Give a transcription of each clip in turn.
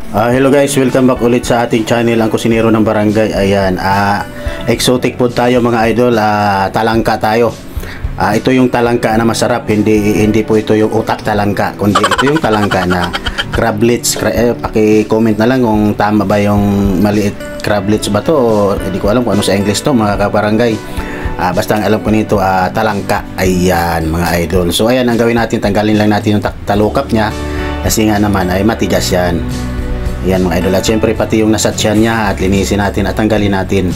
Hello guys, welcome back ulit sa ating channel, ang kusinero ng barangay. Ayan, exotic food tayo mga idol. Talangka tayo. Ito yung talangka na masarap, hindi po ito yung utak talangka, kundi ito yung talangka na crablets. Paki-comment na lang kung tama ba yung maliit crablets ba to, o hindi ko alam kung ano sa English to mga kabarangay. Basta ang alam ko nito, talangka. Ayan mga idol. So ayan, ang gawin natin, tanggalin lang natin yung talukap niya kasi nga naman ay matigas yan. Ayan mga idol, at syempre pati yung nasa tiyan niya at linisin natin at tanggalin natin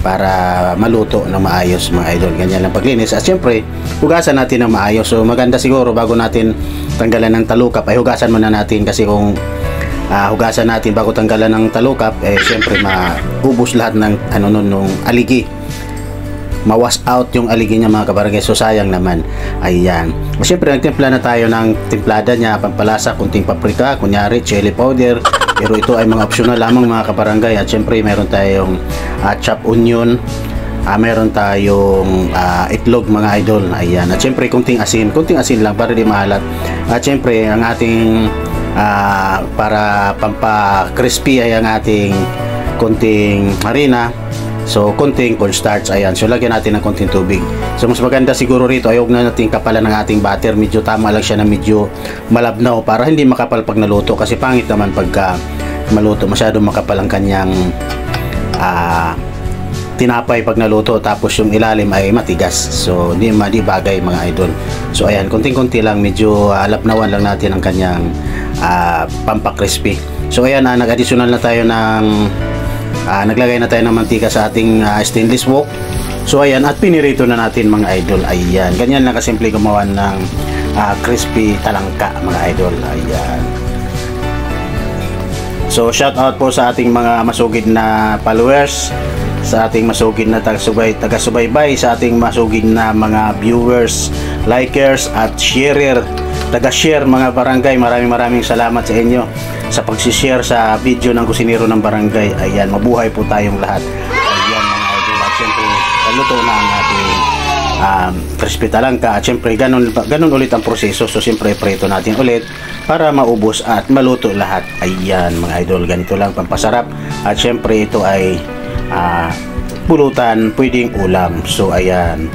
para maluto ng maayos mga idol. Ganyan lang paglinis, at syempre hugasan natin ng maayos. So maganda siguro bago natin tanggalan ng talukap ay hugasan muna natin, kasi kung hugasan natin bago tanggalan ng talukap, syempre maubos lahat ng nung aligi, mawas out yung aligi niya mga kabarangay. So sayang naman. Ayan, syempre nagtimpla na tayo ng timplada niya, pampalasa, kunting paprika, kunyari chili powder, pero ito ay mga optional lamang mga kabarangay. At syempre meron tayong chopped onion, meron tayong itlog mga idol. Ayan, at syempre kunting asin lang para di maalat. At syempre ang ating para pampa crispy ay ang ating kunting harina, so konting cornstarch. Ayan, so lagyan natin ng konting tubig. So mas maganda siguro rito, ayog na natin kapalan ng ating butter, medyo tama lang siya na medyo malabnaw para hindi makapal pag naluto, kasi pangit naman pagka maluto masyado makapal ang kanyang tinapay pag naluto, tapos yung ilalim ay matigas. So di bagay mga idol. So ayan, konting-konti lang, medyo lapnawan lang natin ang kanyang pampa-crispy. So ayan, nag-additional na tayo ng naglagay na tayo ng mantika sa ating stainless wok. So ayan, at pinirito na natin mga idol. Ayan, ganyan lang kasimple gumawa ng crispy talangka mga idol. Ayan. So shout out po sa ating mga masugid na followers, sa ating masugid na taga-subaybay, sa ating masugid na mga viewers, likers at sharer, taga-share mga barangay. Maraming salamat sa inyo sa pag-share sa video ng kusinero ng barangay. Ayan, mabuhay po tayong lahat. Ayan mga idol, at syempre paluto na ang ating crispy talangka. At syempre ganun ulit ang proseso. So syempre preto natin ulit para maubos at maluto lahat. Ayan mga idol, ganito lang pampasarap. At syempre ito ay pulutan, pwedeng ulam. So ayan.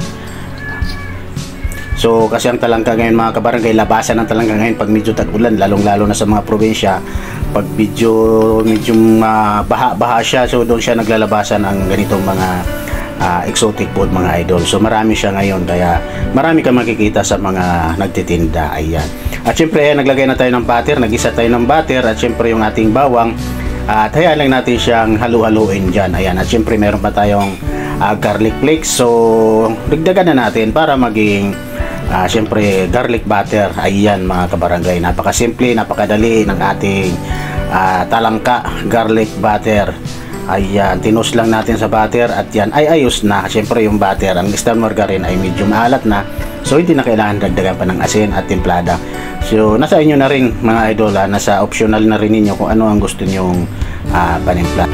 So kasi ang talangka ngayon mga kabarangay, labasan ng talangka ngayon pag medyo tag-ulan, lalong-lalo na sa mga probinsya. Pag medyo baha siya, so doon siya naglalabasan ang ganitong mga exotic food mga idol. So marami siya ngayon, kaya marami kang makikita sa mga nagtitinda. Ayan. At syempre naglagay na tayo ng butter, nagisa tayo ng butter, at syempre yung ating bawang, at hayaan lang natin siyang halu-haluin dyan. Ayan, at syempre meron pa tayong garlic flakes. So dagdagan na natin para maging syempre garlic butter. Ayan mga kabarangay, napakasimple, napakadali ng ating talangka garlic butter. Ayan, tinus lang natin sa butter at yan ay ayos na. Syempre yung butter, ang extra margarine ay medyo maalat na, so hindi na kailangan dagdagan pa ng asin at timplada. So nasa inyo na rin mga idol, nasa optional na rin ninyo kung ano ang gusto nyong panimpla.